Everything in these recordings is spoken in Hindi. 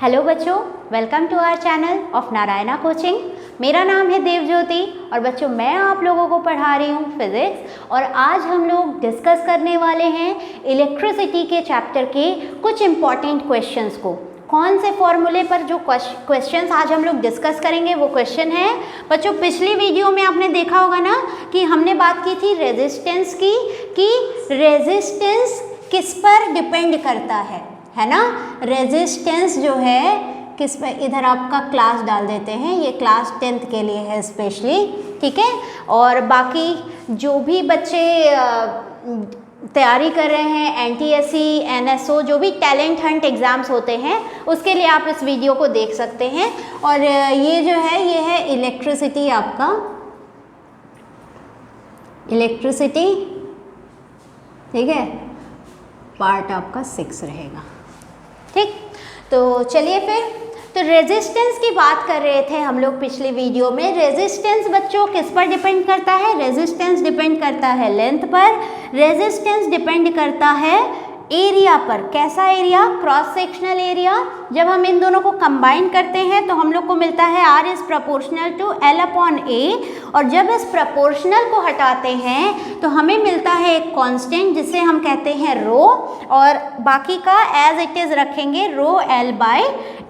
हेलो बच्चों, welcome to our channel of Narayana coaching. मेरा नाम है देवज्योति और बच्चों मैं आप लोगों को पढ़ा रही हूँ फिज़िक्स। और आज हम लोग डिस्कस करने वाले हैं इलेक्ट्रिसिटी के चैप्टर के कुछ इम्पॉर्टेंट क्वेश्चंस को। कौन से फॉर्मूले पर जो क्वेश्चंस आज हम लोग डिस्कस करेंगे वो क्वेश्चन है बच्चों, पिछली वीडियो में आपने देखा होगा ना कि हमने बात की थी रेजिस्टेंस की, कि रेजिस्टेंस किस पर डिपेंड करता है ना। रेजिस्टेंस जो है किस पे, इधर आपका क्लास डाल देते हैं, ये क्लास 10th के लिए है स्पेशली, ठीक है। और बाकी जो भी बच्चे तैयारी कर रहे हैं NTSE, NSO, जो भी टैलेंट हंट एग्ज़ाम्स होते हैं उसके लिए आप इस वीडियो को देख सकते हैं। और ये जो है ये है इलेक्ट्रिसिटी, आपका इलेक्ट्रिसिटी, ठीक है, पार्ट आपका 6 रहेगा, ठीक। तो चलिए फिर, तो रेजिस्टेंस की बात कर रहे थे हम लोग पिछली वीडियो में। रेजिस्टेंस बच्चों किस पर डिपेंड करता है? रेजिस्टेंस डिपेंड करता है लेंथ पर, रेजिस्टेंस डिपेंड करता है एरिया पर। कैसा एरिया? Cross sectional area. जब हम इन दोनों को कंबाइन करते हैं तो हम लोग को मिलता है R is proportional to L upon A। और जब इस प्रोपोर्शनल को हटाते हैं तो हमें मिलता है एक कांस्टेंट जिसे हम कहते हैं रो, और बाकी का एज इट इज़ रखेंगे रो L बाय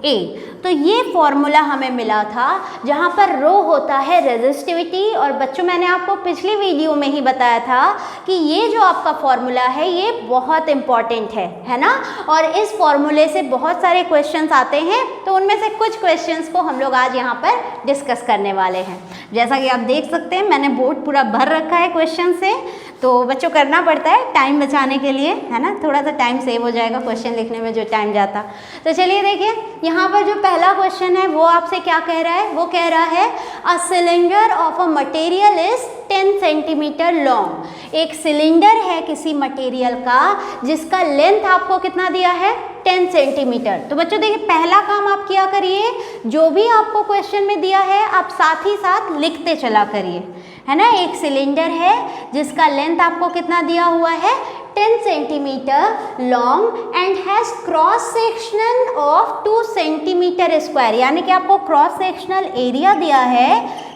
A। तो ये फॉर्मूला हमें मिला था जहाँ पर रो होता है रेजिस्टिविटी। और बच्चों मैंने आपको पिछली वीडियो में ही बताया था कि ये जो आपका फॉर्मूला है ये बहुत इंपॉर्टेंट है ना। और इस फॉर्मूले से बहुत सारे क्वेश्चंस आते हैं, तो उनमें से कुछ क्वेश्चंस को हम लोग आज यहाँ पर डिस्कस करने वाले हैं। जैसा कि आप देख सकते हैं मैंने बोर्ड पूरा भर रखा है क्वेश्चन से, तो बच्चों करना पड़ता है टाइम बचाने के लिए, है ना, थोड़ा सा टाइम सेव हो जाएगा क्वेश्चन लिखने में जो टाइम जाता। तो चलिए देखिए, यहाँ पर जो पहला क्वेश्चन है वो आपसे क्या कह रहा है? वो कह रहा है a cylinder of a material is 10 centimetre long. एक सिलेंडर है किसी मटेरियल का जिसका लेंथ आपको कितना दिया है? 10 सेंटीमीटर। तो बच्चों देखिए, पहला काम आप किया करिए, जो भी आपको क्वेश्चन में दिया है आप साथ ही साथ लिखते चला करिए, है ना। एक सिलेंडर है जिसका लेंथ आपको कितना दिया हुआ है? 10 centimetre long and has cross sectional of 2 centimetre square. यानी कि आपको क्रॉस सेक्शनल एरिया दिया है,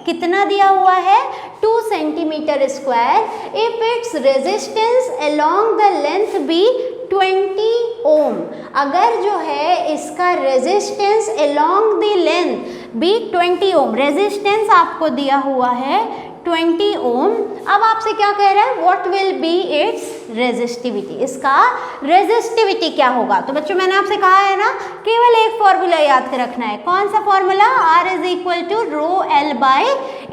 कितना दिया हुआ है? 2 centimetre square. If it's resistance along the length be 20 ohm. अगर जो है इसका resistance along the length be 20 ohm, resistance आपको दिया हुआ है 20 ओम। अब आपसे क्या कह रहा है? What will be it's resistivity. इसका रेजिस्टिविटी क्या होगा? तो बच्चों मैंने आपसे कहा है ना, केवल एक फॉर्मूला याद कर रखना है। कौन सा formula? R is equal to rho L by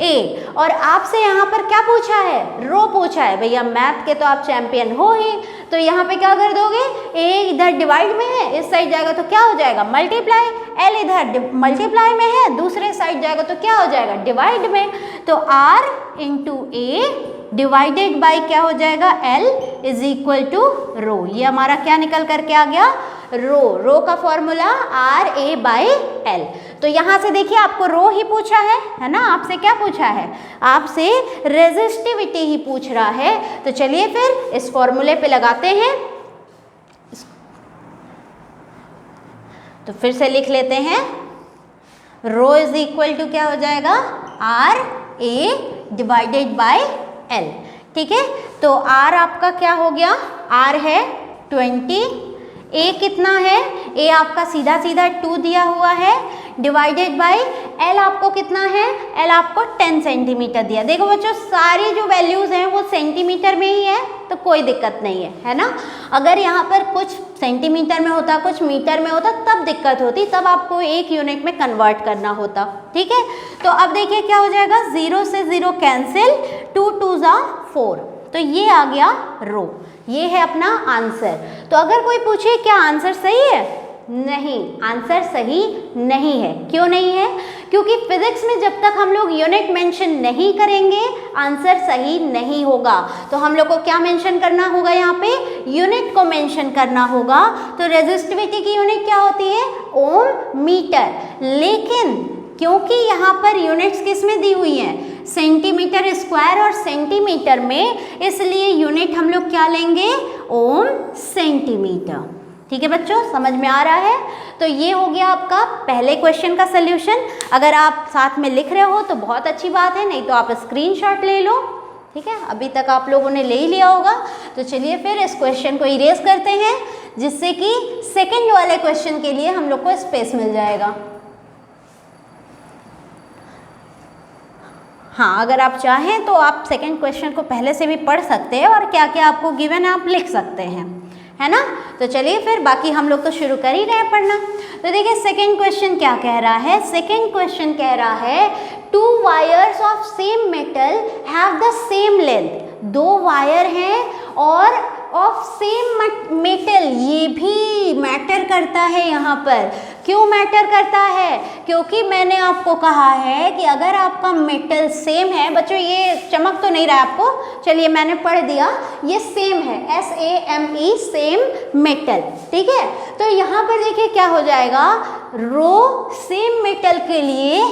A। और आपसे यहाँ पर क्या पूछा है? रो पूछा है। भैया मैथ के तो आप चैंपियन हो ही, तो यहाँ पे क्या कर दोगे? A इधर डिवाइड में है, इस साइड जाएगा तो क्या हो जाएगा? मल्टीप्लाई। L इधर मल्टीप्लाई में है, दूसरे साइड जाएगा तो क्या हो जाएगा? डिवाइड में। तो R into A divided by क्या हो जाएगा? L इज इक्वल टू रो। ये हमारा क्या निकल करके आ गया? रो का फॉर्मूला RA बाई L। तो यहाँ से देखिए आपको रो ही पूछा है ना। आपसे क्या पूछा है? आपसे रेजिस्टिविटी ही पूछ रहा है। तो चलिए फिर इस फॉर्मूले पे लगाते हैं। तो फिर से लिख लेते हैं, रो इज इक्वल टू क्या हो जाएगा? RA डिवाइडेड बाय L, ठीक है। तो R आपका क्या हो गया? R है 20, A कितना है? A आपका सीधा सीधा 2 दिया हुआ है, डिवाइडेड बाय L आपको कितना है? L आपको 10 सेंटीमीटर दिया। देखो बच्चों, सारी जो वैल्यूज़ हैं वो सेंटीमीटर में ही है, तो कोई दिक्कत नहीं है ना। अगर यहाँ पर कुछ सेंटीमीटर में होता, कुछ मीटर में होता, तब दिक्कत होती, तब आपको एक यूनिट में कन्वर्ट करना होता, ठीक है। तो अब देखिए क्या हो जाएगा? 0 से 0 कैंसिल, 2 2 जा 4, तो ये आ गया रो। ये है अपना आंसर। तो अगर कोई पूछे क्या आंसर सही है? नहीं, आंसर सही नहीं है। क्यों नहीं है? क्योंकि फिजिक्स में जब तक हम लोग यूनिट मेंशन नहीं करेंगे आंसर सही नहीं होगा। तो हम लोग को क्या मेंशन करना होगा? यहाँ पे यूनिट को मेंशन करना होगा। तो रेजिस्टिविटी की यूनिट क्या होती है? ओम मीटर। लेकिन क्योंकि यहाँ पर यूनिट्स किस में दी हुई हैं? सेंटीमीटर स्क्वायर और सेंटीमीटर में, इसलिए यूनिट हम लोग क्या लेंगे? ओम सेंटीमीटर। ठीक है बच्चों, समझ में आ रहा है? तो ये हो गया आपका पहले क्वेश्चन का सल्यूशन। अगर आप साथ में लिख रहे हो तो बहुत अच्छी बात है, नहीं तो आप स्क्रीनशॉट ले लो। ठीक है, अभी तक आप लोगों ने ले ही लिया होगा। तो चलिए फिर इस क्वेश्चन को इरेज करते हैं, जिससे कि सेकंड वाले क्वेश्चन के लिए हम लोग को स्पेस मिल जाएगा। हाँ, अगर आप चाहें तो आप सेकंड क्वेश्चन को पहले से भी पढ़ सकते हैं और क्या क्या आपको गिवन है आप लिख सकते हैं, है ना। तो चलिए फिर, बाकी हम लोग तो शुरू कर ही रहे हैं पढ़ना। तो देखिए सेकंड क्वेश्चन क्या कह रहा है। सेकंड क्वेश्चन कह रहा है 2 wires of same metal have the same length. 2 wire हैं और ऑफ सेम मेटल, ये भी मैटर करता है यहाँ पर। क्यों मैटर करता है? क्योंकि मैंने आपको कहा है कि अगर आपका मेटल सेम है, बच्चों ये चमक तो नहीं रहा है आपको, चलिए मैंने पढ़ दिया, ये सेम है, SAME, सेम मेटल। ठीक है, तो यहाँ पर देखिए क्या हो जाएगा, रो सेम मेटल के लिए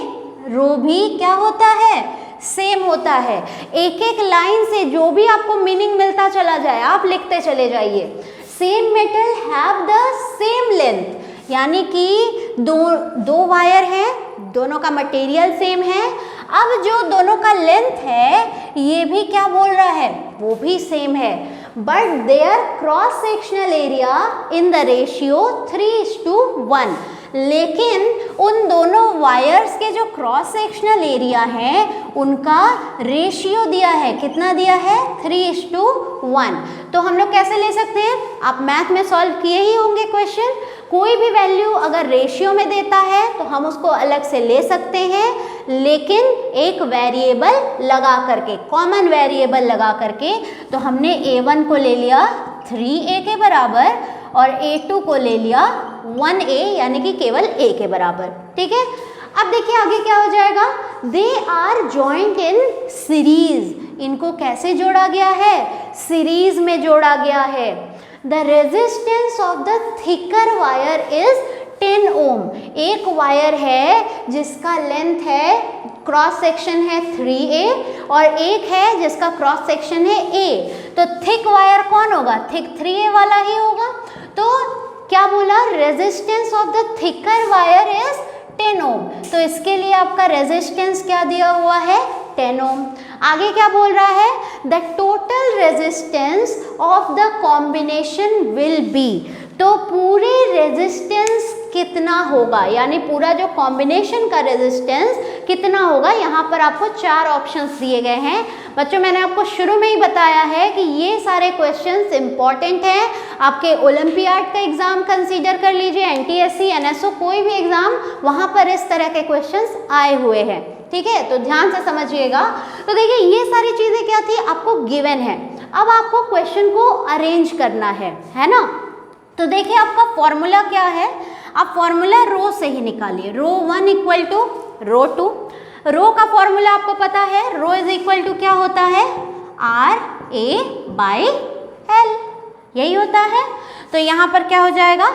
रो भी क्या होता है, सेम होता है। एक एक लाइन से जो भी आपको मीनिंग मिलता चला जाए आप लिखते चले जाइए। Same metal have the same length, यानी कि दो वायर हैं, दोनों का मटेरियल सेम है। अब जो दोनों का लेंथ है ये भी क्या बोल रहा है, वो भी सेम है, but their cross sectional area in the ratio 3:1। लेकिन उन दोनों वायर्स के जो क्रॉस सेक्शनल एरिया है उनका रेशियो दिया है, कितना दिया है, 3:1। तो हम लोग कैसे ले सकते हैं, आप मैथ में सॉल्व किए ही होंगे क्वेश्चन। कोई भी वैल्यू अगर रेशियो में देता है तो हम उसको अलग से ले सकते हैं, लेकिन एक वेरिएबल लगा करके, कॉमन वेरिएबल लगा करके। तो हमने A1 को ले लिया 3A के बराबर और A2 को ले लिया 1A, यानी कि केवल A के बराबर। ठीक है, अब देखिए आगे क्या हो जाएगा, they are joint in series. इनको कैसे जोड़ा गया है, सीरीज में जोड़ा गया है। The resistance of the thicker wire is 10 ओम। एक वायर है जिसका लेंथ है, क्रॉस सेक्शन है 3A और एक है जिसका क्रॉस सेक्शन है A। तो थिक वायर कौन होगा, थिक 3A वाला ही होगा। तो क्या बोला, resistance of the thicker wire is 10 ओम। तो इसके लिए आपका रेजिस्टेंस क्या दिया हुआ है, 10 ओम। आगे क्या बोल रहा है, the total resistance of the combination will be. तो पूरे रेजिस्टेंस कितना होगा, यानी पूरा जो कॉम्बिनेशन का रेजिस्टेंस कितना होगा। यहाँ पर आपको 4 ऑप्शंस दिए गए हैं। बच्चों मैंने आपको शुरू में ही बताया है कि ये सारे क्वेश्चंस इंपॉर्टेंट हैं। आपके ओलंपियाड का एग्जाम कंसीडर कर लीजिए, NTSC, NSO, कोई भी एग्जाम, वहाँ पर इस तरह के क्वेश्चंस आए हुए हैं। ठीक है, तो ध्यान से समझिएगा। तो देखिए ये सारी चीज़ें क्या थी, आपको गिवन है। अब आपको क्वेश्चन को अरेंज करना है ना। तो देखिए आपका फॉर्मूला क्या है, आप फॉर्मूला रो से ही निकालिए। रो 1 इक्वल टू रो 2। रो का फॉर्मूला आपको पता है, रो इज इक्वल टू क्या होता है, RA/L, यही होता है। तो यहाँ पर क्या हो जाएगा,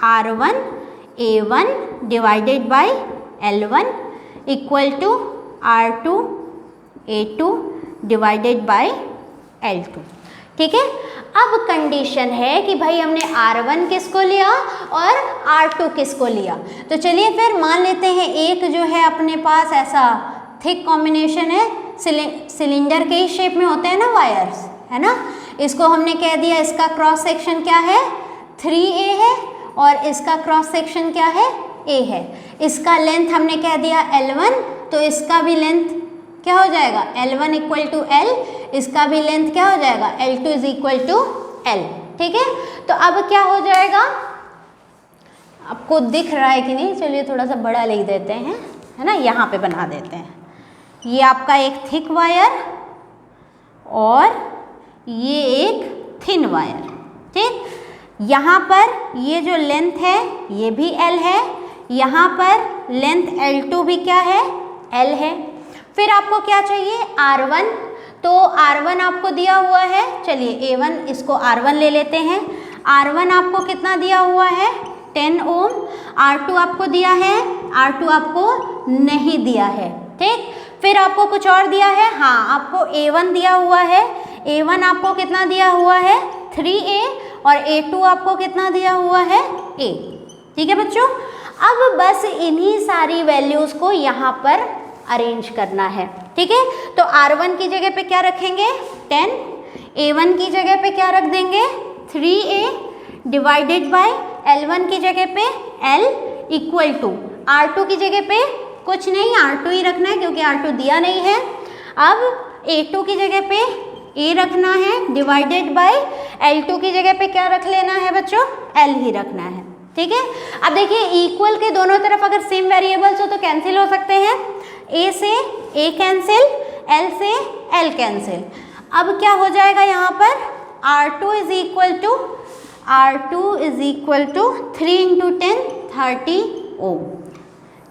R1A1 divided by L1 equal to R2A2 divided by L2। ठीक है, अब कंडीशन है कि भाई हमने R1 किसको लिया और R2 किसको लिया। तो चलिए फिर मान लेते हैं एक जो है अपने पास ऐसा थिक कॉम्बिनेशन है, सिलेंडर के ही शेप में होते हैं ना वायर्स, है ना। इसको हमने कह दिया, इसका क्रॉस सेक्शन क्या है, 3A है और इसका क्रॉस सेक्शन क्या है, A है। इसका लेंथ हमने कह दिया L1, तो इसका भी लेंथ क्या हो जाएगा, L1 इक्वल टू L, इसका भी लेंथ क्या हो जाएगा, L2 is equal to L। ठीक है, तो अब क्या हो जाएगा, आपको दिख रहा है कि नहीं, चलिए थोड़ा सा बड़ा लिख देते हैं, है ना, यहाँ पे बना देते हैं। ये आपका एक थिक वायर और ये एक थिन वायर। ठीक, यहाँ पर ये जो लेंथ है ये भी L है, यहाँ पर लेंथ L2 भी क्या है, L है। फिर आपको क्या चाहिए, R1। तो R1 आपको दिया हुआ है, चलिए A1 इसको R1 ले लेते हैं। R1 आपको कितना दिया हुआ है, 10 ओम। R2 आपको दिया है, R2 आपको नहीं दिया है। ठीक, फिर आपको कुछ और दिया है, हाँ आपको A1 दिया हुआ है। A1 आपको कितना दिया हुआ है, 3A और A2 आपको कितना दिया हुआ है A। ठीक है बच्चों, अब बस इन्हीं सारी वैल्यूज़ को यहाँ पर अरेंज करना है। ठीक है, तो R1 की जगह पे क्या रखेंगे 10, A1 की जगह पे क्या रख देंगे 3A डिवाइडेड बाय L1 की जगह पे L इक्वल टू R2 की जगह पे कुछ नहीं R2 ही रखना है क्योंकि R2 दिया नहीं है। अब A2 की जगह पे A रखना है डिवाइडेड बाय L2 की जगह पे क्या रख लेना है बच्चों L ही रखना है। ठीक है, अब देखिए इक्वल के दोनों तरफ अगर सेम वेरिएबल्स हो तो कैंसिल हो सकते हैं, A से A कैंसिल, L से L कैंसिल। अब क्या हो जाएगा यहाँ पर R2 is equal to 3 into 10 30 ohm.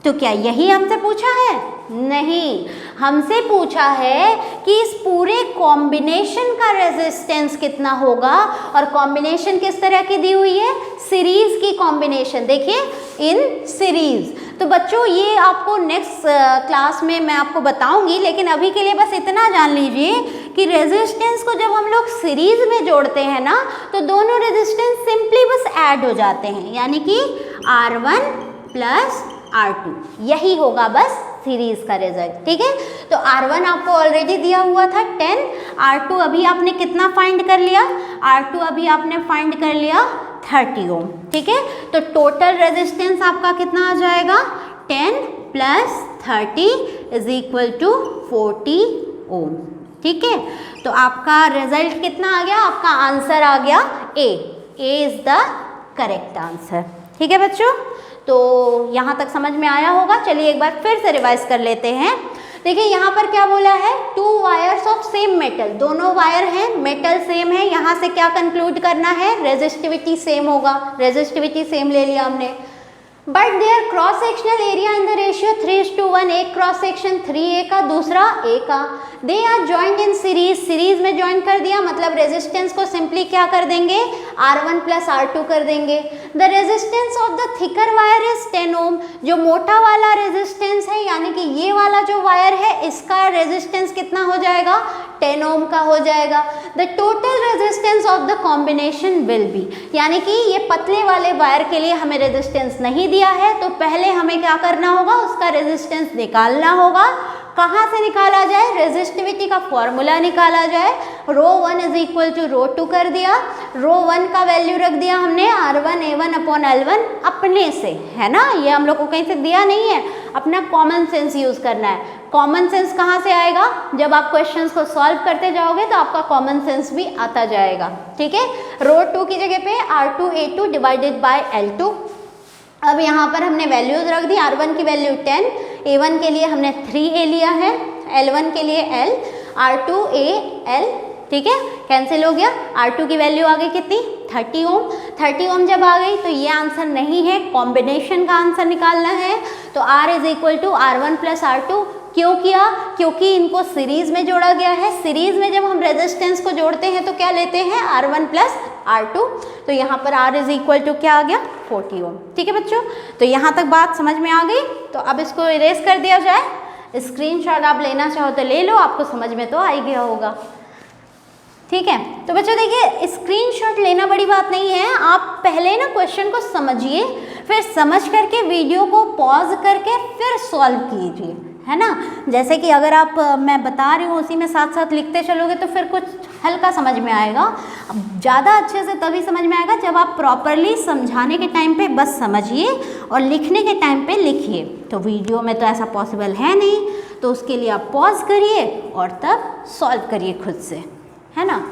तो क्या यही हमसे पूछा है? नहीं, हमसे पूछा है कि इस पूरे कॉम्बिनेशन का रेजिस्टेंस कितना होगा, और कॉम्बिनेशन किस तरह की दी हुई है सीरीज की कॉम्बिनेशन, देखिए इन सीरीज। तो बच्चों ये आपको नेक्स्ट क्लास में मैं आपको बताऊंगी, लेकिन अभी के लिए बस इतना जान लीजिए कि रेजिस्टेंस को जब हम लोग सीरीज में जोड़ते हैं ना तो दोनों रेजिस्टेंस सिंपली बस ऐड हो जाते हैं, यानी कि R1 प्लस R2 यही होगा बस सीरीज का रिजल्ट। ठीक है, तो R1 आपको ऑलरेडी दिया हुआ था 10, R2 अभी आपने कितना फाइंड कर लिया, R2 अभी आपने फाइंड कर लिया 30 ओम। ठीक है, तो टोटल रेजिस्टेंस आपका कितना आ जाएगा 10 प्लस 30 इज इक्वल टू 40 ओम। ठीक है, तो आपका रिजल्ट कितना आ गया, आपका आंसर आ गया A is the correct answer. ठीक है बच्चों, तो यहाँ तक समझ में आया होगा। चलिए एक बार फिर से रिवाइज कर लेते हैं। देखिए यहाँ पर क्या बोला है, 2 वायर्स ऑफ सेम मेटल, दोनों वायर हैं, मेटल सेम है, यहाँ से क्या कंक्लूड करना है रेजिस्टिविटी सेम होगा, रेजिस्टिविटी सेम ले लिया हमने। But their cross sectional area in the ratio 3:1, एक क्रॉस सेक्शन 3A का दूसरा A का। They are joined in series, series में ज्वाइन कर दिया मतलब रेजिस्टेंस को सिंपली क्या कर देंगे R1 प्लस R2 कर देंगे। The resistance of the thicker wire is 10 ओम, जो मोटा वाला रेजिस्टेंस है यानी कि ये वाला जो वायर है इसका रेजिस्टेंस कितना हो जाएगा 10 ओम का हो जाएगा। The total resistance of the combination will be, यानी कि ये पतले वाले वायर के लिए हमें रेजिस्टेंस नहीं दिया है तो पहले हमें क्या करना होगा उसका रेजिस्टेंस निकालना होगा। कहाँ से निकाला जाए, रेजिस्टिविटी का फॉर्मूला निकाला जाए। ρ1 इज इक्वल टू ρ2 कर दिया, ρ1 का वैल्यू रख दिया हमने R1 A1 अपॉन L1 अपने से, है ना, ये हम लोग को कहीं से दिया नहीं है, अपना कॉमन सेंस यूज करना है। कॉमन सेंस कहाँ से आएगा, जब आप क्वेश्चंस को सॉल्व करते जाओगे तो आपका कॉमन सेंस भी आता जाएगा। ठीक है, ρ2 की जगह पे R2 A2 divided by L2। अब यहाँ पर हमने वैल्यूज रख दी, R1 की वैल्यू 10, A1 के लिए हमने 3A लिया है, L1 के लिए L, R2 A L। ठीक है, कैंसिल हो गया, R2 की वैल्यू आ गई कितनी 30 ओम। 30 ओम जब आ गई तो ये आंसर नहीं है, कॉम्बिनेशन का आंसर निकालना है। तो R is equal to R1 plus R2। क्यों किया, क्योंकि इनको सीरीज में जोड़ा गया है। सीरीज में जब हम रेजिस्टेंस को जोड़ते हैं तो क्या लेते हैं R1 प्लस R2, तो यहाँ पर R इज इक्वल टू क्या आ गया 40 ओम। ठीक है बच्चों, तो यहाँ तक बात समझ में आ गई। तो अब इसको इरेज कर दिया जाए, स्क्रीनशॉट आप लेना चाहो तो ले लो, आपको समझ में तो आ ही गया होगा। ठीक है, तो बच्चों देखिए स्क्रीनशॉट लेना बड़ी बात नहीं है, आप पहले ना क्वेश्चन को समझिए, फिर समझ करके वीडियो को पॉज करके फिर सॉल्व कीजिए, है ना। जैसे कि अगर आप मैं बता रही हूँ उसी में साथ साथ लिखते चलोगे तो फिर कुछ हल्का समझ में आएगा। ज़्यादा अच्छे से तभी समझ में आएगा जब आप प्रॉपरली समझाने के टाइम पे बस समझिए और लिखने के टाइम पे लिखिए। तो वीडियो में तो ऐसा पॉसिबल है नहीं, तो उसके लिए आप पॉज करिए और तब सॉल्व करिए खुद से, है ना।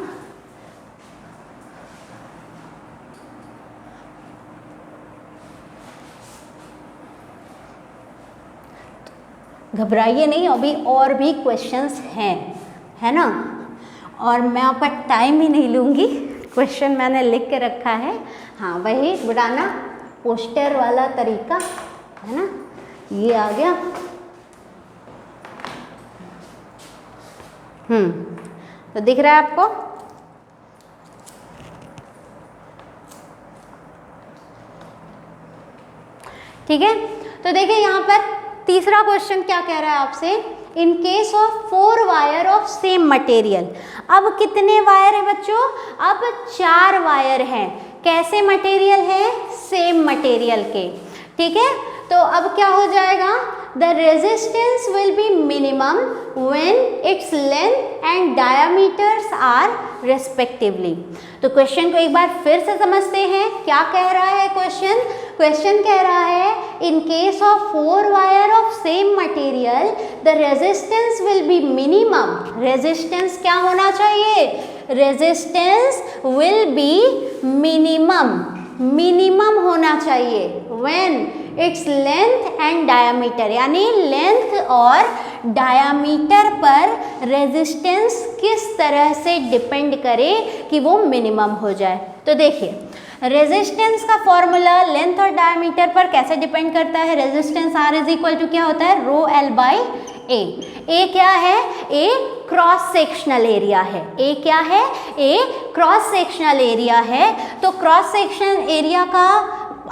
घबराइए नहीं, अभी और भी क्वेश्चंस हैं, है ना, और मैं आपका टाइम ही नहीं लूँगी। क्वेश्चन मैंने लिख के रखा है, हाँ वही बुढ़ाना पोस्टर वाला तरीका, है ना, ये आ गया। तो दिख रहा है आपको, ठीक है। तो देखिए यहाँ पर तीसरा क्वेश्चन क्या कह रहा है आपसे, in case of 4 wire of same material. अब कितने वायर है बच्चों? अब 4 वायर हैं। कैसे मटेरियल है? सेम मटेरियल के। ठीक है, तो अब क्या हो जाएगा? The resistance will be minimum when its length and diameters are respectively. तो क्वेश्चन को एक बार फिर से समझते हैं। क्या कह रहा है क्वेश्चन? क्वेश्चन कह रहा है in case of 4 wire of same material the resistance will be minimum. Resistance क्या होना चाहिए? Resistance will be minimum, minimum होना चाहिए when its length and diameter, यानी लेंथ और डायामीटर पर रेजिस्टेंस किस तरह से डिपेंड करे कि वो मिनिमम हो जाए। तो देखिए, रेजिस्टेंस का फॉर्मूला लेंथ और डायमीटर पर कैसे डिपेंड करता है? Resistance R is equal to क्या होता है? रो एल बाई ए। ए क्या है? ए क्रॉस सेक्शनल एरिया है। ए क्या है? ए क्रॉस सेक्शनल एरिया है। तो क्रॉस सेक्शन एरिया का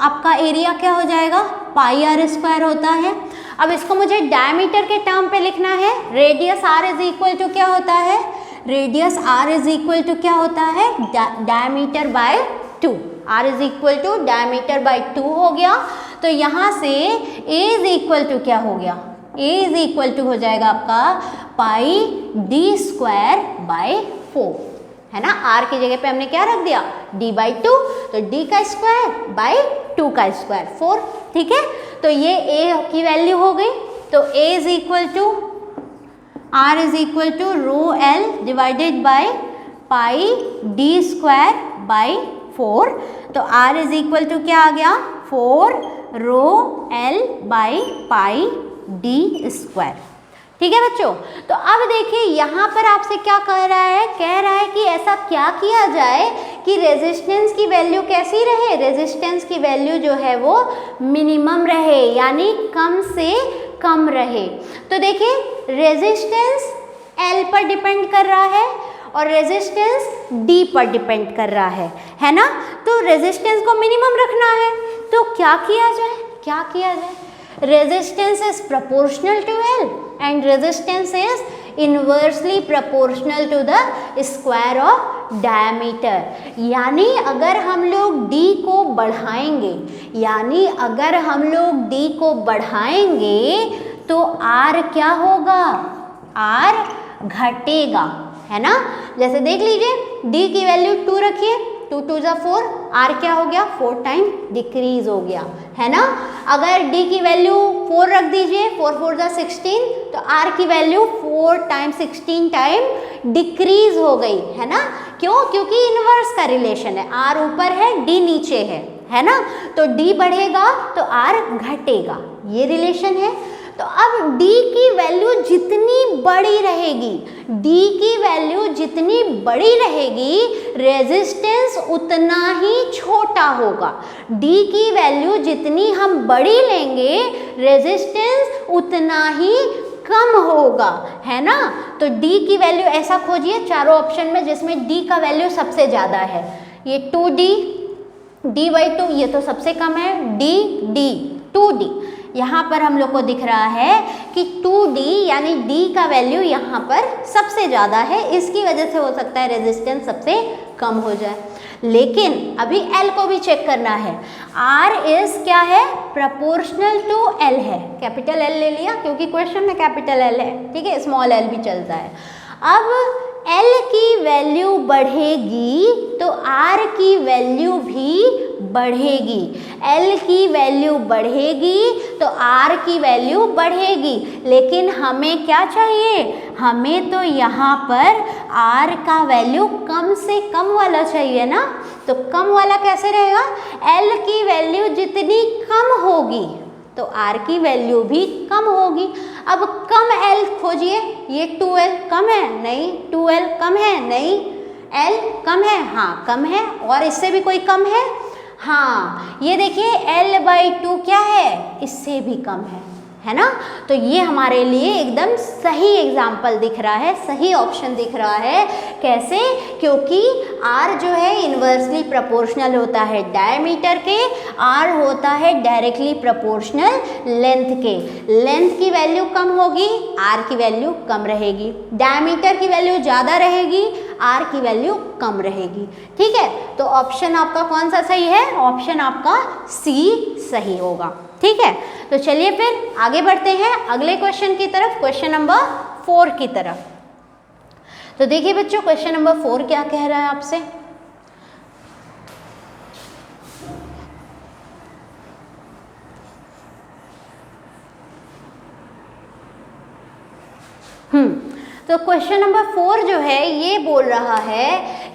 आपका एरिया क्या हो जाएगा? पाई आर स्क्वायर होता है। अब इसको मुझे डायमीटर के टर्म पे लिखना है। Radius R is equal to क्या होता है? Radius R is equal to क्या होता है? Diameter by 2। R is equal to diameter by 2 हो गया। तो यहाँ से ए इज इक्वल टू क्या हो गया? ए इज इक्वल टू हो जाएगा आपका पाई डी स्क्वायर बाय 4, है ना। आर की जगह पे हमने क्या रख दिया? डी बाई 2, तो डी का स्क्वायर बाई 2 का स्क्वायर 4। ठीक है, तो ये ए की वैल्यू हो गई। तो A is equal to R is equal to rho L divided by pi D square by 4। तो आर इज इक्वल टू क्या आ गया? 4 rho L by pi D square. ठीक है बच्चों, तो अब देखिए यहाँ पर आपसे क्या कह रहा है? कह रहा है कि ऐसा क्या किया जाए कि रेजिस्टेंस की वैल्यू कैसी रहे? रेजिस्टेंस की वैल्यू जो है वो मिनिमम रहे, यानी कम से कम रहे। तो देखिए, रेजिस्टेंस L पर डिपेंड कर रहा है और रेजिस्टेंस D पर डिपेंड कर रहा है ना। तो रेजिस्टेंस को मिनिमम रखना है, तो क्या किया जाए? क्या किया जाए? Resistance is proportional to L and resistance is inversely proportional to the square of diameter। यानी अगर हम लोग D को बढ़ाएंगे, यानी अगर हम लोग D को बढ़ाएंगे तो R क्या होगा? R घटेगा, है ना। जैसे देख लीजिए, D की वैल्यू 2 रखिए, 2 2 जा 4, R क्या हो गया? 4 टाइम डिक्रीज हो गया, है ना। अगर D की वैल्यू 4 रख दीजिए, 4 4 जा 16, तो R की वैल्यू 4 टाइम 16 टाइम डिक्रीज हो गई, है ना। क्यों? क्योंकि इनवर्स का रिलेशन है, R ऊपर है D नीचे है ना। तो D बढ़ेगा तो R घटेगा, ये रिलेशन है। तो अब D की वैल्यू जितनी बड़ी रहेगी, D की वैल्यू जितनी बड़ी रहेगी, रेजिस्टेंस उतना ही छोटा होगा। D की वैल्यू जितनी हम बड़ी लेंगे, रेजिस्टेंस उतना ही कम होगा, है ना। तो D की वैल्यू ऐसा खोजिए चारों ऑप्शन में जिसमें D का वैल्यू सबसे ज़्यादा है। ये 2D, D बाई 2 ये तो सबसे कम है, D, D, 2D। यहाँ पर हम लोग को दिख रहा है कि 2D यानी D का वैल्यू यहाँ पर सबसे ज़्यादा है, इसकी वजह से हो सकता है रेजिस्टेंस सबसे कम हो जाए। लेकिन अभी L को भी चेक करना है। R इज क्या है? प्रोपोर्शनल टू L है। कैपिटल L ले लिया क्योंकि क्वेश्चन में कैपिटल L है, ठीक है, स्मॉल l भी चलता है। अब L की वैल्यू बढ़ेगी तो R की वैल्यू भी बढ़ेगी। L की वैल्यू बढ़ेगी तो R की वैल्यू बढ़ेगी, लेकिन हमें क्या चाहिए? हमें तो यहाँ पर R का वैल्यू कम से कम वाला चाहिए ना। तो कम वाला कैसे रहेगा? L की वैल्यू जितनी कम होगी तो R की वैल्यू भी कम होगी। अब कम L खोजिए, ये 2L कम है? नहीं। 2L कम है? नहीं। L कम है? हाँ कम है। और इससे भी कोई कम है? हाँ, ये देखिए L बाई 2 क्या है? इससे भी कम है। है ना। तो ये हमारे लिए एकदम सही एग्जाम्पल दिख रहा है, सही ऑप्शन दिख रहा है। कैसे? क्योंकि r जो है इन्वर्सली प्रोपोर्शनल होता है डायमीटर के, r होता है डायरेक्टली प्रोपोर्शनल लेंथ के। लेंथ की वैल्यू कम होगी, r की वैल्यू कम रहेगी, डायमीटर की वैल्यू ज़्यादा रहेगी, r की वैल्यू कम रहेगी। ठीक है, तो ऑप्शन आपका कौन सा सही है? ऑप्शन आपका C सही होगा। ठीक है, तो चलिए फिर आगे बढ़ते हैं अगले क्वेश्चन की तरफ, क्वेश्चन नंबर 4 की तरफ। तो देखिए बच्चों, क्वेश्चन नंबर 4 क्या कह रहा है आपसे। तो क्वेश्चन नंबर 4 जो है ये बोल रहा है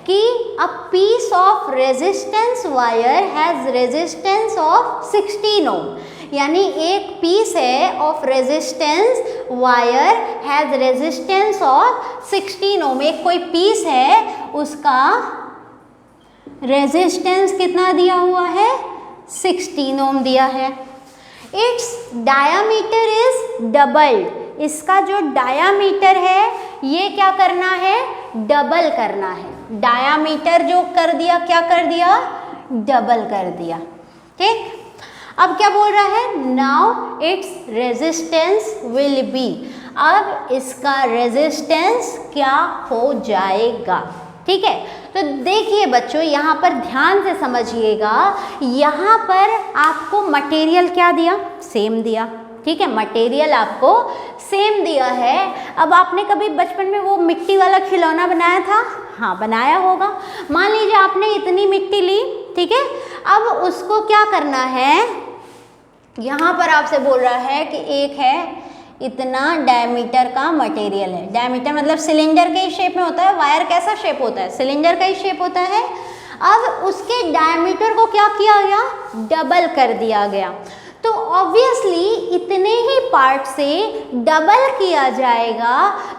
कि a piece of resistance wire has resistance of 16 ohm, यानी एक पीस है of resistance wire has resistance of 16 ohm. एक कोई पीस है, उसका रेजिस्टेंस कितना दिया हुआ है? 16 ओम दिया है। इट्स डायामीटर इज डबल्ड, इसका जो डायामीटर है ये क्या करना है? डबल करना है। डायामीटर जो कर दिया, क्या कर दिया? डबल कर दिया। ठीक, अब क्या बोल रहा है? Now its resistance will B, अब इसका रेजिस्टेंस क्या हो जाएगा। ठीक है, तो देखिए बच्चों यहाँ पर ध्यान से समझिएगा, यहाँ पर आपको मटेरियल क्या दिया? सेम दिया। ठीक है, मटेरियल आपको सेम दिया है। अब आपने कभी बचपन में वो मिट्टी वाला खिलौना बनाया था? हाँ, बनाया होगा। मान लीजिए आपने इतनी मिट्टी ली, ठीक है, अब उसको क्या करना है? यहाँ पर आपसे बोल रहा है कि एक है इतना डायमीटर का मटेरियल है। डायमीटर मतलब सिलेंडर के ही शेप में होता है। वायर कैसा शेप होता है? सिलेंडर का ही शेप होता है। अब उसके डायमीटर को क्या किया गया? डबल कर दिया गया। तो ऑब्वियसली इतने ही पार्ट से डबल किया जाएगा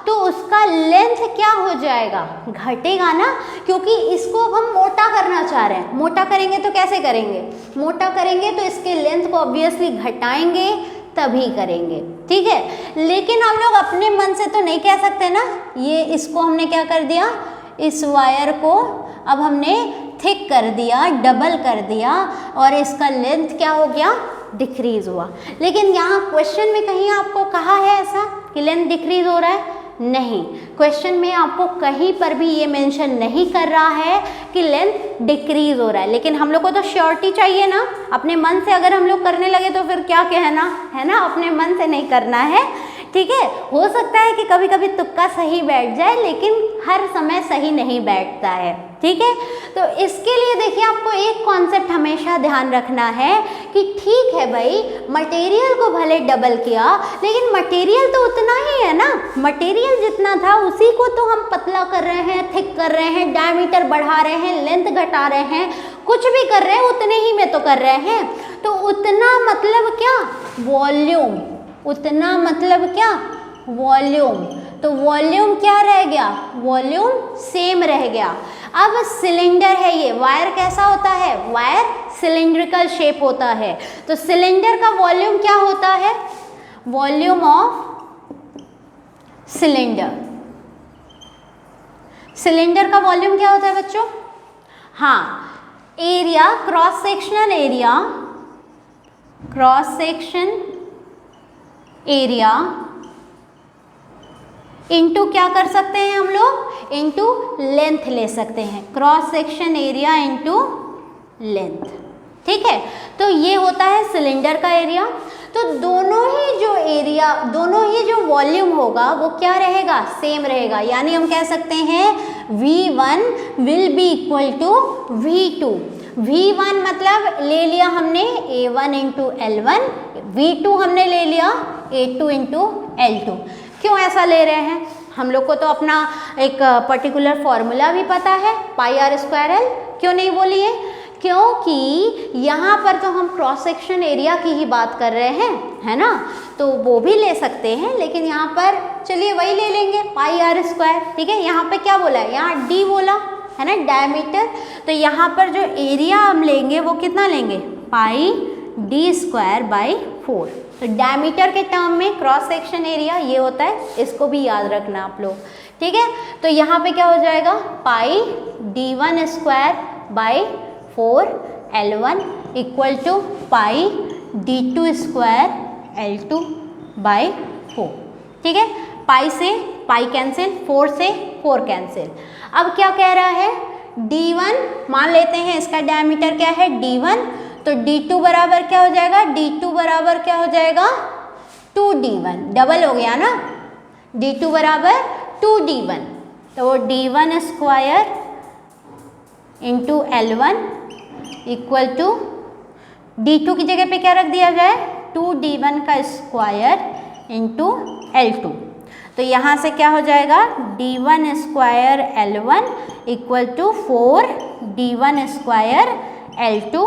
तो उसका लेंथ क्या हो जाएगा? घटेगा ना, क्योंकि इसको अब हम मोटा करना चाह रहे हैं। मोटा करेंगे तो कैसे करेंगे? मोटा करेंगे तो इसके लेंथ को ऑब्वियसली घटाएंगे, तभी करेंगे। ठीक है, लेकिन हम लोग अपने मन से तो नहीं कह सकते ना। ये इसको हमने क्या कर दिया? इस वायर को अब हमने थिक कर दिया, डबल कर दिया, और इसका लेंथ क्या हो गया? डिक्रीज हुआ। लेकिन यहाँ क्वेश्चन में कहीं आपको कहा है ऐसा कि लेंथ डिक्रीज हो रहा है? नहीं, क्वेश्चन में आपको कहीं पर भी ये मेंशन नहीं कर रहा है कि लेंथ डिक्रीज हो रहा है। लेकिन हम लोग को तो श्योरिटी चाहिए ना, अपने मन से अगर हम लोग करने लगे तो फिर क्या कहना है ना, अपने मन से नहीं करना है। ठीक है, हो सकता है कि कभी कभी तुक्का सही बैठ जाए, लेकिन हर समय सही नहीं बैठता है। ठीक है, तो इसके लिए देखिए आपको एक कॉन्सेप्ट हमेशा ध्यान रखना है कि ठीक है भाई, मटेरियल को भले डबल किया, लेकिन मटेरियल तो उतना ही है ना। मटेरियल जितना था उसी को तो हम पतला कर रहे हैं, थिक कर रहे हैं, डायमीटर बढ़ा रहे हैं, लेंथ घटा रहे हैं, कुछ भी कर रहे हैं उतने ही में तो कर रहे हैं। तो उतना मतलब क्या? वॉल्यूम। उतना मतलब क्या? वॉल्यूम। तो वॉल्यूम क्या रह गया? वॉल्यूम सेम रह गया। अब सिलेंडर है ये, वायर कैसा होता है? वायर सिलिंड्रिकल शेप होता है। तो सिलेंडर का वॉल्यूम क्या होता है? Volume of cylinder. सिलेंडर का वॉल्यूम क्या होता है बच्चों? हाँ, area, cross sectional area, cross section area into क्या कर सकते हैं हम लोग? इनटू लेंथ ले सकते हैं। Cross section area into length. ठीक है, तो ये होता है सिलेंडर का एरिया। तो दोनों ही जो एरिया, दोनों ही जो वॉल्यूम होगा वो क्या रहेगा? सेम रहेगा। यानी हम कह सकते हैं V1 will be equal to V2। V1 मतलब ले लिया हमने A1 इंटू L1, V2 हमने ले लिया A2 इंटू L2। क्यों ऐसा ले रहे हैं? हम लोग को तो अपना एक पर्टिकुलर फॉर्मूला भी पता है, पाई आर स्क्वायर एल। क्यों नहीं बोलिए? क्योंकि यहाँ पर तो हम क्रॉस सेक्शन एरिया की ही बात कर रहे हैं, है ना। तो वो भी ले सकते हैं, लेकिन यहाँ पर चलिए वही ले लेंगे, पाई आर स्क्वायर। ठीक है, यहाँ पे क्या बोला है? यहाँ डी बोला है ना, डायमीटर। तो यहाँ पर जो एरिया हम लेंगे वो कितना लेंगे? पाई डी स्क्वायर बाई 4। तो डायमीटर के टर्म में क्रॉस सेक्शन एरिया ये होता है, इसको भी याद रखना आप लोग, ठीक है। तो यहाँ पे क्या हो जाएगा, pi d1 square by 4l1 equal to pi d2 square l2 by 4, ठीक है। पाई से पाई कैंसिल, 4 से 4 कैंसिल। अब क्या कह रहा है, d1 मान लेते हैं इसका डायमीटर क्या है d1, तो d2 बराबर क्या हो जाएगा, d2 बराबर क्या हो जाएगा 2d1, डबल हो गया ना, d2 बराबर 2d1, तो वो d1 square into l1 equal to d2 की जगह पे क्या रख दिया जाए, 2d1 का स्क्वायर इंटू l2। तो यहाँ से क्या हो जाएगा, d1 square l1 equal to 4d1 square l2।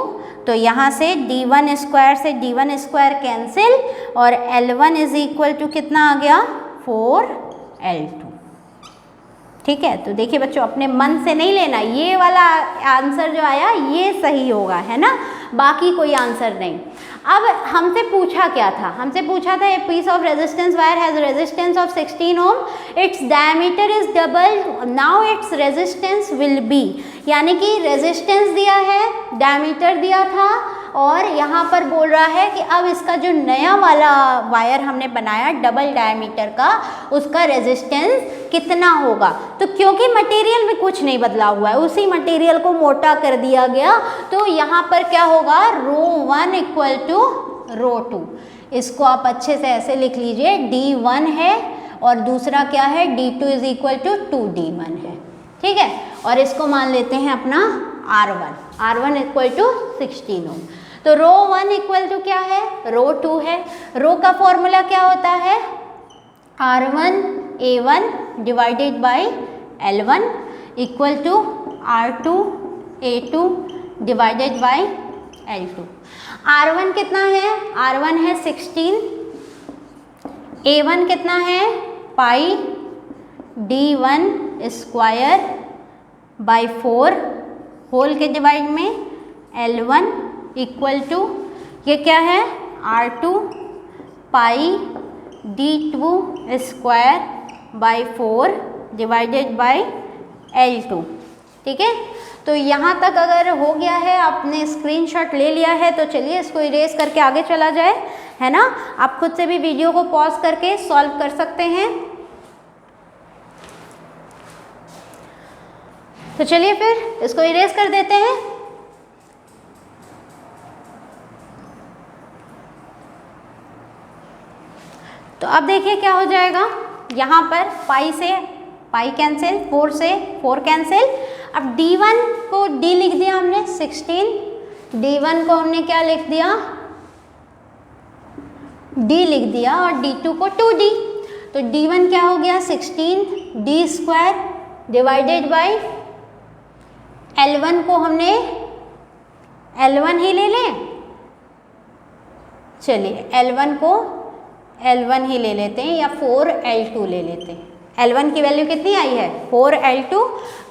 तो यहाँ से d1 स्क्वायर से d1 स्क्वायर कैंसिल और l1 इज इक्वल टू कितना आ गया, 4l2, ठीक है। तो देखिए बच्चों, अपने मन से नहीं लेना, ये वाला आंसर जो आया ये सही होगा, है ना, बाकी कोई आंसर नहीं। अब हमसे पूछा क्या था, हमसे पूछा था a piece of resistance wire has resistance of 16 ohm, its diameter is double, now its resistance will be, यानी कि रेजिस्टेंस दिया है, डायमीटर दिया था, और यहाँ पर बोल रहा है कि अब इसका जो नया वाला वायर हमने बनाया डबल डायमीटर का, उसका रेजिस्टेंस कितना होगा। तो क्योंकि मटेरियल में कुछ नहीं बदला हुआ है, उसी मटेरियल को मोटा कर दिया गया, तो यहाँ पर क्या होगा, ρ1 इक्वल टू ρ2। इसको आप अच्छे से ऐसे लिख लीजिए, d1 है और दूसरा क्या है, d2 is equal to 2d1 है, ठीक है। और इसको मान लेते हैं अपना r1 इक्वल टू 16 ओम। तो ρ1 इक्वल टू क्या है, ρ2 है। रो का फॉर्मूला क्या होता है, r1a1 divided by l1 equal to r2a2 divided by l2। r1 कितना है, r1 है 16, a1 कितना है, पाई d1 स्क्वायर बाई 4 होल के डिवाइड में l1 इक्वल टू ये क्या है, r2 pi d2 square by 4 divided by l2, ठीक है। तो यहाँ तक अगर हो गया है, आपने स्क्रीनशॉट ले लिया है, तो चलिए इसको इरेज करके आगे चला जाए, है ना। आप खुद से भी वीडियो को पॉज करके सॉल्व कर सकते हैं। तो चलिए फिर इसको इरेज कर देते हैं। तो अब देखिए क्या हो जाएगा, यहाँ पर पाई से पाई कैंसिल, 4 से 4 कैंसिल। अब d1 को d लिख दिया हमने 16, d1 को हमने क्या लिख दिया, d लिख दिया, और d2 को 2d। तो d1 क्या हो गया 16 d square divided by l1 को हमने l1 ही ले लें, चलिए l1 को l1 ही ले लेते हैं, या 4l2 ले लेते हैं। l1 की वैल्यू कितनी आई है 4l2,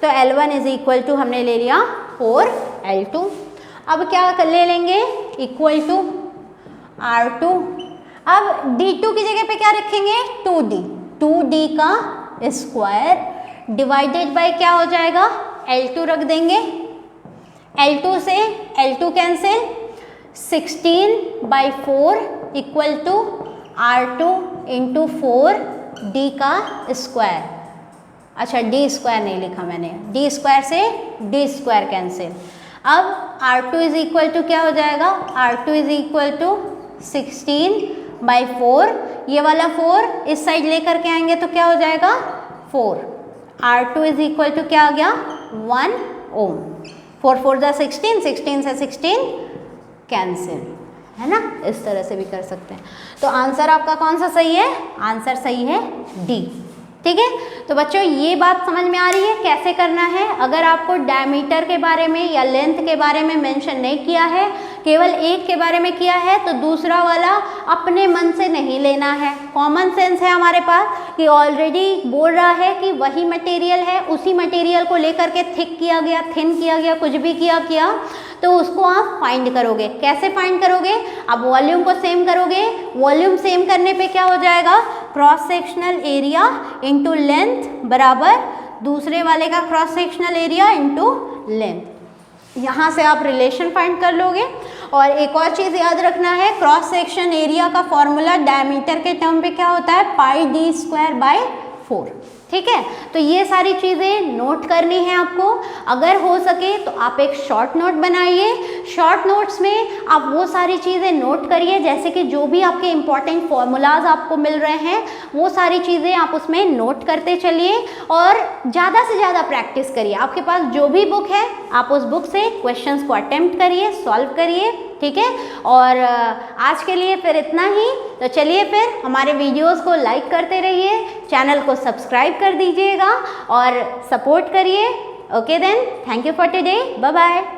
तो l1 इज इक्वल टू हमने ले लिया 4l2। अब क्या ले लेंगे, इक्वल टू r2। अब d2 की जगह पे क्या रखेंगे 2d का स्क्वायर डिवाइडेड बाय क्या हो जाएगा l2 रख देंगे, l2 से l2 cancel, 16/4 equal to r2 into 4d का स्क्वायर। अच्छा d स्क्वायर नहीं लिखा मैंने, d स्क्वायर से d स्क्वायर कैंसिल। अब r2 इज इक्वल टू क्या हो जाएगा, r2 इज इक्वल टू 16/4, ये वाला 4 इस साइड लेकर के आएंगे तो क्या हो जाएगा 4। r2 इज इक्वल टू क्या आ गया 1 ओम। 4 4 जा 16, 16 से 16 कैंसिल, है ना। इस तरह से भी कर सकते हैं। तो आंसर आपका कौन सा सही है, आंसर सही है डी, ठीक है। तो बच्चों ये बात समझ में आ रही है कैसे करना है। अगर आपको डायमीटर के बारे में या लेंथ के बारे में मेंशन नहीं किया है केवल एक के बारे में किया है तो दूसरा वाला अपने मन से नहीं लेना है। कॉमन सेंस है हमारे पास कि ऑलरेडी बोल रहा है कि वही मटेरियल है, उसी मटेरियल को लेकर के थिक किया गया, थिन किया गया, कुछ भी किया तो उसको आप फाइंड करोगे। कैसे फाइंड करोगे? आप वॉल्यूम को सेम करोगे। वॉल्यूम सेम करने पे क्या हो जाएगा? Cross sectional area into length बराबर दूसरे वाले का cross sectional area into length. यहाँ से आप रिलेशन फाइंड कर लोगे। और एक और चीज़ याद रखना है, क्रॉस सेक्शन एरिया का फॉर्मूला डायमीटर के टर्म पे क्या होता है? पाई d स्क्वायर बाय 4। ठीक है, तो ये सारी चीज़ें नोट करनी है आपको। अगर हो सके तो आप एक शॉर्ट नोट बनाइए। शॉर्ट नोट्स में आप वो सारी चीज़ें नोट करिए, जैसे कि जो भी आपके इम्पॉर्टेंट फॉर्मूलाज आपको मिल रहे हैं वो सारी चीज़ें आप उसमें नोट करते चलिए और ज़्यादा से ज़्यादा प्रैक्टिस करिए। आपके पास जो भी बुक है आप उस बुक से क्वेश्चंस को अटेम्प्ट करिए, सॉल्व करिए। ठीक है, और आज के लिए फिर इतना ही। तो चलिए फिर हमारे वीडियोस को लाइक करते रहिए, चैनल को सब्सक्राइब कर दीजिएगा और सपोर्ट करिए। Okay then, thank you for today, bye bye.